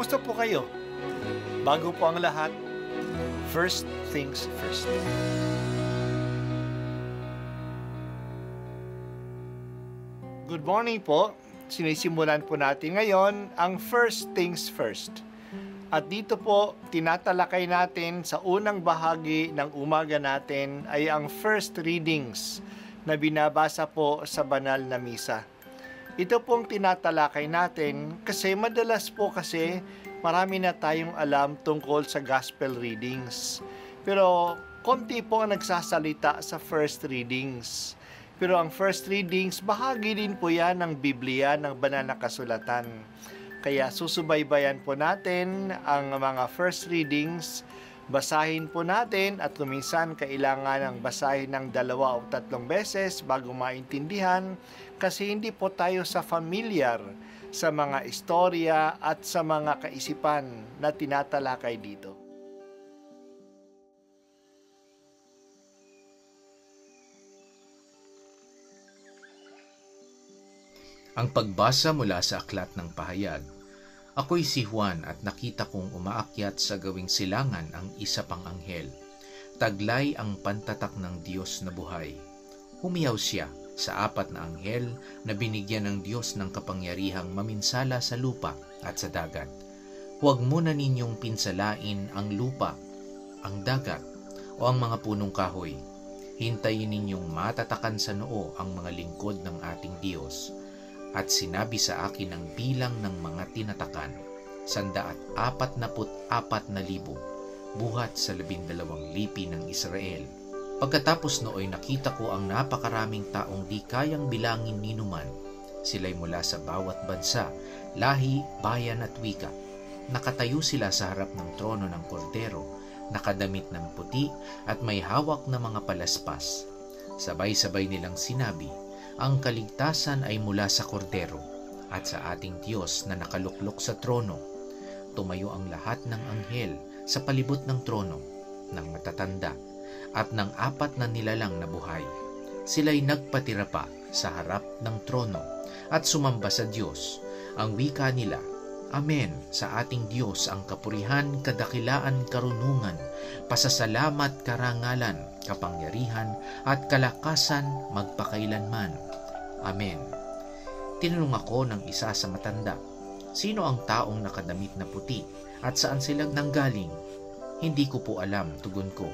Kumusta po kayo? Bago po ang lahat, first things first. Good morning po. Sinisimulan po natin ngayon ang first things first. At dito po, tinatalakay natin sa unang bahagi ng umaga natin ay ang first readings na binabasa po sa banal na misa. Ito pong tinatalakay natin kasi madalas po marami na tayong alam tungkol sa gospel readings. Pero konti po ang nagsasalita sa first readings. Pero ang first readings, bahagi din po yan ng Biblia, ng banal na kasulatan. Kaya susubaybayan po natin ang mga first readings, basahin po natin at kuminsan kailangan ng basahin ng 2 o 3 beses bago maintindihan kasi hindi po tayo familiar sa mga istorya at sa mga kaisipan na tinatalakay dito. Ang pagbasa mula sa Aklat ng Pahayag. Ako'y si Juan at nakita kong umaakyat sa gawing silangan ang isa pang anghel. Taglay ang pantatak ng Diyos na buhay. Humiyaw siya sa 4 na anghel na binigyan ng Diyos ng kapangyarihang maminsala sa lupa at sa dagat. Huwag muna ninyong pinsalain ang lupa, ang dagat, o ang mga punong kahoy. Hintayin ninyong matatakan sa noo ang mga lingkod ng ating Diyos. At sinabi sa akin ang bilang ng mga tinatakan, 144,000, buhat sa 12 lipi ng Israel. Pagkatapos nooy nakita ko ang napakaraming taong di kayang bilangin ninuman. Sila'y mula sa bawat bansa, lahi, bayan at wika. Nakatayo sila sa harap ng trono ng kordero, nakadamit ng puti at may hawak na mga palaspas. Sabay-sabay nilang sinabi, ang kaligtasan ay mula sa kordero at sa ating Diyos na nakaluklok sa trono. Tumayo ang lahat ng anghel sa palibot ng trono, ng matatanda, at ng 4 na nilalang na buhay. Sila'y nagpatira pa sa harap ng trono at sumamba sa Diyos. Ang wika nila, Amen, sa ating Diyos ang kapurihan, kadakilaan, karunungan, pasasalamat, karangalan, kapangyarihan, at kalakasan magpakailanman. Amen. Tinanong ako ng isa sa matanda, sino ang taong nakadamit na puti at saan sila nanggaling? Hindi ko po alam, tugon ko.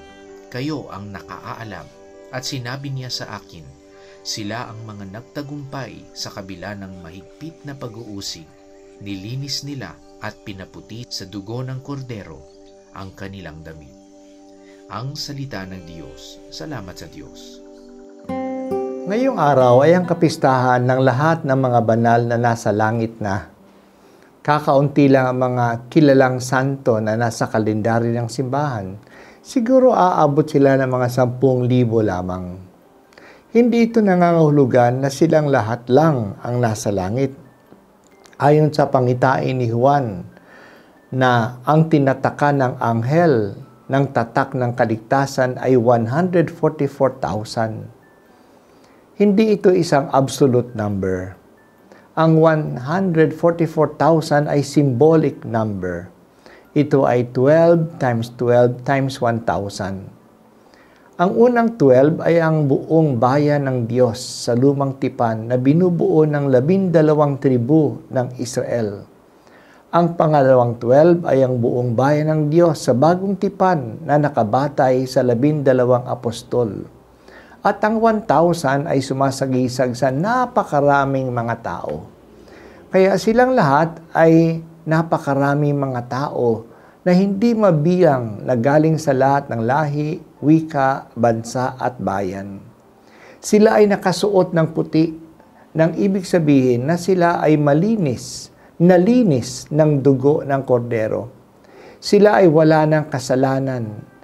Kayo ang nakaaalam. At sinabi niya sa akin, sila ang mga nagtagumpay sa kabila ng mahigpit na pag-uusig. Nilinis nila at pinaputi sa dugo ng kordero ang kanilang damit. Ang salita ng Diyos. Salamat sa Diyos. Ngayong araw ay ang kapistahan ng lahat ng mga banal na nasa langit na. Kakaunti lang ang mga kilalang santo na nasa kalendaryo ng simbahan. Siguro aabot sila ng mga 10,000 lamang. Hindi ito nangangahulugan na silang lahat lang ang nasa langit. Ayon sa pangitain ni Juan na ang tinatakan ng anghel ng tatak ng kaligtasan ay 144,000. Hindi ito isang absolute number. Ang 144,000 ay symbolic number. Ito ay 12 times 12 times 1,000. Ang unang 12 ay ang buong bayan ng Diyos sa lumang tipan na binubuo ng 12 tribu ng Israel. Ang pangalawang 12 ay ang buong bayan ng Diyos sa bagong tipan na nakabatay sa 12 apostol. At ang 1,000 ay sumasagisag sa napakaraming mga tao. Kaya silang lahat ay napakaraming mga tao na hindi mabilang na galing sa lahat ng lahi, wika, bansa at bayan. Sila ay nakasuot ng puti, nang ibig sabihin na sila ay nalinis ng dugo ng kordero. Sila ay wala ng kasalanan,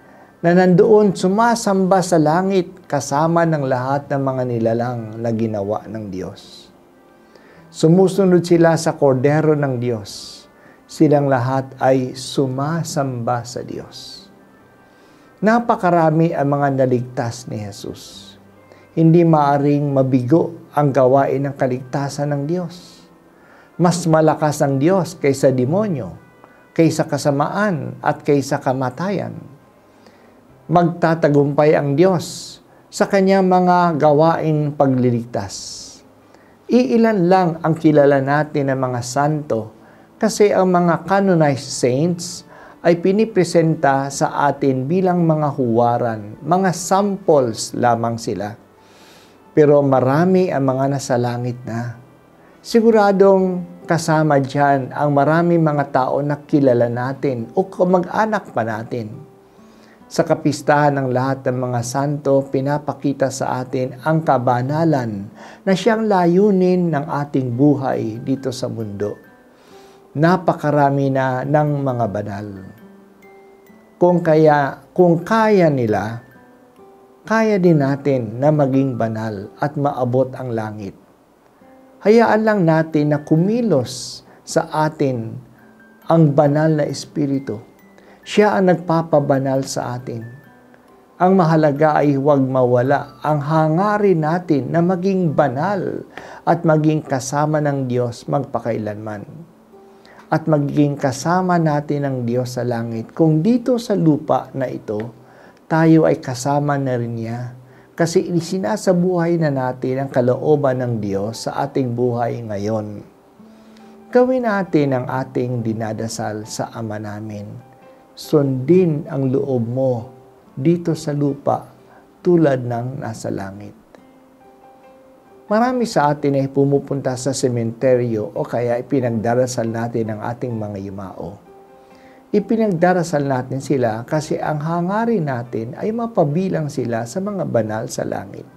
na nandoon sumasamba sa langit kasama ng lahat ng mga nilalang na ginawa ng Diyos. Sumusunod sila sa kordero ng Diyos. Silang lahat ay sumasamba sa Diyos. Napakarami ang mga naligtas ni Jesus. Hindi maaring mabigo ang gawain ng kaligtasan ng Diyos. Mas malakas ang Diyos kaysa demonyo. kaysa kasamaan at kaysa kamatayan. Magtatagumpay ang Diyos sa kanyang mga gawaing pagliligtas. Iilan lang ang kilala natin ng mga santo kasi ang mga canonized saints ay pinipresenta sa atin bilang mga huwaran, mga samples lamang sila. Pero marami ang mga nasa langit na. Siguradong kasama dyan ang maraming mga tao na kilala natin o kamag-anak pa natin. Sa kapistahan ng lahat ng mga santo, pinapakita sa atin ang kabanalan na siyang layunin ng ating buhay dito sa mundo. Napakarami na ng mga banal. Kung kaya nila, kaya din natin na maging banal at maabot ang langit. Hayaan lang natin na kumilos sa atin ang banal na Espiritu. Siya ang nagpapabanal sa atin. Ang mahalaga ay huwag mawala ang hangarin natin na maging banal at maging kasama ng Diyos magpakailanman. At magiging kasama natin ng Diyos sa langit kung dito sa lupa na ito, tayo ay kasama na rin niya. Kasi isinasabuhay na natin ang kalooban ng Diyos sa ating buhay ngayon. Gawin natin ang ating dinadasal sa Ama namin. Sundin ang loob mo dito sa lupa tulad ng nasa langit. Marami sa atin ay pumupunta sa sementeryo o kaya ipinagdarasal natin ang ating mga yumao. Ipinagdarasal natin sila kasi ang hangarin natin ay mapabilang sila sa mga banal sa langit.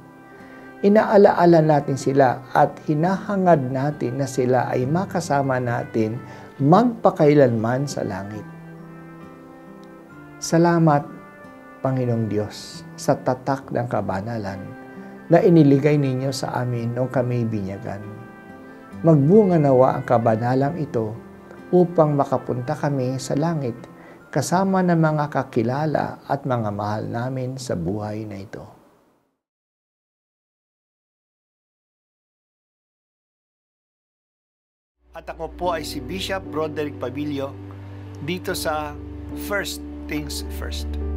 Inaalaala natin sila at hinahangad natin na sila ay makasama natin magpakailanman sa langit. Salamat, Panginoong Diyos, sa tatak ng kabanalan na iniligay ninyo sa amin noong kami binyagan. Magbunga nawa ang kabanalang ito upang makapunta kami sa langit kasama ng mga kakilala at mga mahal namin sa buhay na ito. At ako po ay si Bishop Broderick Pabilio dito sa First Things First.